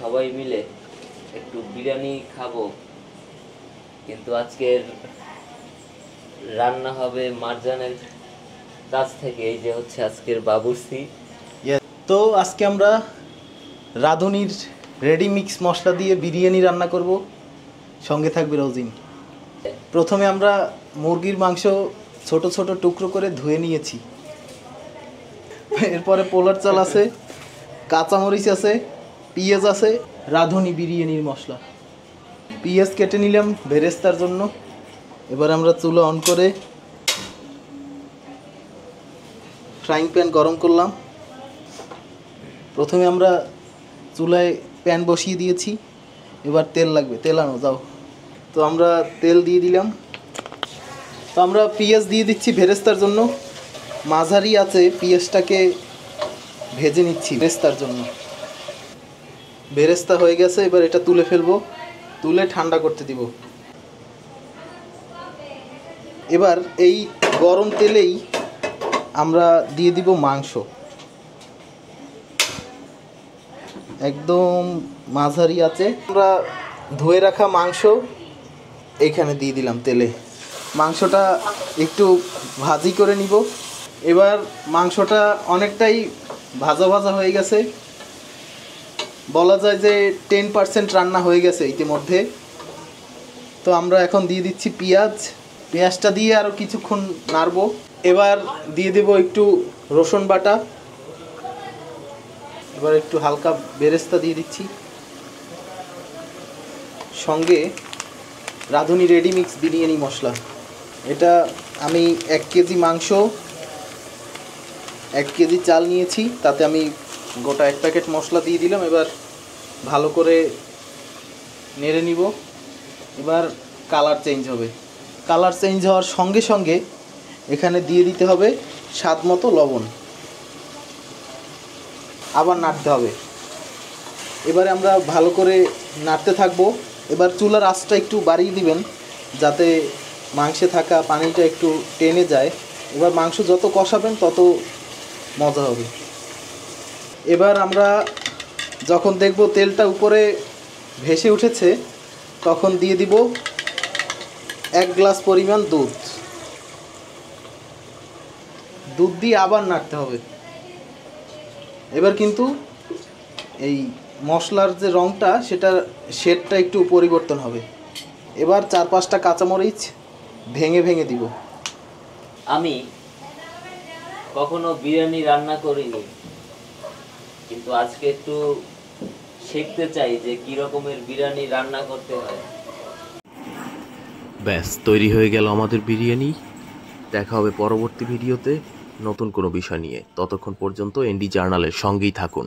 সবাই মিলে একটু বিরিয়ানি খাবো, কিন্তু আজকের রান্না হবে মারজানের কাছ থেকে। এই যে হচ্ছে আজকের বাবুর্চি। তো আজকে আমরা রাঁধুনির রেডি মিক্স মশলা দিয়ে বিরিয়ানি রান্না করব, সঙ্গে থাকবে রোজিন। প্রথমে আমরা মুরগির মাংস ছোট ছোট টুকরো করে ধুয়ে নিয়েছি। এরপরে পোলার চাল আছে, কাঁচামরিচ আছে, পেঁয়াজ আছে, রাঁধুনি বিরিয়ানির মশলা। পেঁয়াজ কেটে নিলাম বেরেস্তার জন্য। এবার আমরা চুলা অন করে ফ্রাইং প্যান গরম করলাম। প্রথমে আমরা চুলায় প্যান বসিয়ে দিয়েছি, এবার তেল লাগবে, তেল আনো যাও। তো আমরা তেল দিয়ে দিলাম। তো আমরা পেঁয়াজ দিয়ে দিচ্ছি বেরেস্তার জন্য। মাঝারি আছে পেঁয়াজটাকে ভেজে নিচ্ছি বেরেস্তার জন্য। বেরেস্তা হয়ে গেছে, এবার এটা তুলে ফেলবো, তুলে ঠান্ডা করতে দিব। এবার এই গরম তেলেই আমরা দিয়ে দিব মাংস। একদম মাঝারি আছে আমরা ধুয়ে রাখা মাংস এইখানে দিয়ে দিলাম তেলে। মাংসটা একটু ভাজি করে নিব। এবার মাংসটা অনেকটাই ভাজা ভাজা হয়ে গেছে, বলা যায় যে 10% রান্না হয়ে গেছে ইতিমধ্যে। তো আমরা এখন দিয়ে দিচ্ছি পেঁয়াজটা দিয়ে আরও কিছুক্ষণ নাড়বো। এবার দিয়ে দেব একটু রসুন বাটা, এবার একটু হালকা বেরেস্তা দিয়ে দিচ্ছি, সঙ্গে রাঁধুনি রেডি মিক্স বিরিয়ানি মশলা। এটা আমি 1 কেজি মাংস 1 কেজি চাল নিয়েছি, তাতে আমি গোটা 1 প্যাকেট মশলা দিয়ে দিলাম। এবার ভালো করে নেড়ে নিব। এবার কালার চেঞ্জ হবে। কালার চেঞ্জ হওয়ার সঙ্গে সঙ্গে এখানে দিয়ে দিতে হবে স্বাদ মতো লবণ, আবার নাড়তে হবে। এবারে আমরা ভালো করে নাড়তে থাকবো। এবার চুলার আঁচটা একটু বাড়িয়ে দিবেন, যাতে মাংসে থাকা পানিটা একটু টেনে যায়। এবার মাংস যত কষাবেন তত মজা হবে। এবার আমরা যখন দেখব তেলটা উপরে ভেসে উঠেছে, তখন দিয়ে দিব 1 গ্লাস পরিমাণ দুধ দিয়ে আবার নাড়তে হবে। এবার কিন্তু এই মশলার যে রঙটা, সেটা শেডটা একটু পরিবর্তন হবে। এবার 4-5টা কাঁচামরিচ ভেঙে ভেঙে দিব। আমি কখনো বিরিয়ানি রান্না করিনি, কিন্তু আজকে একটু শিখতে চাই যে কি রকমের বিরিয়ানি রান্না করতে হয়। ব্যাস তৈরি হয়ে গেল আমাদের বিরিয়ানি। দেখা হবে পরবর্তী ভিডিওতে নতুন কোনো বিষয় নিয়ে। ততক্ষণ পর্যন্ত এনডি জার্নালের সঙ্গেই থাকুন।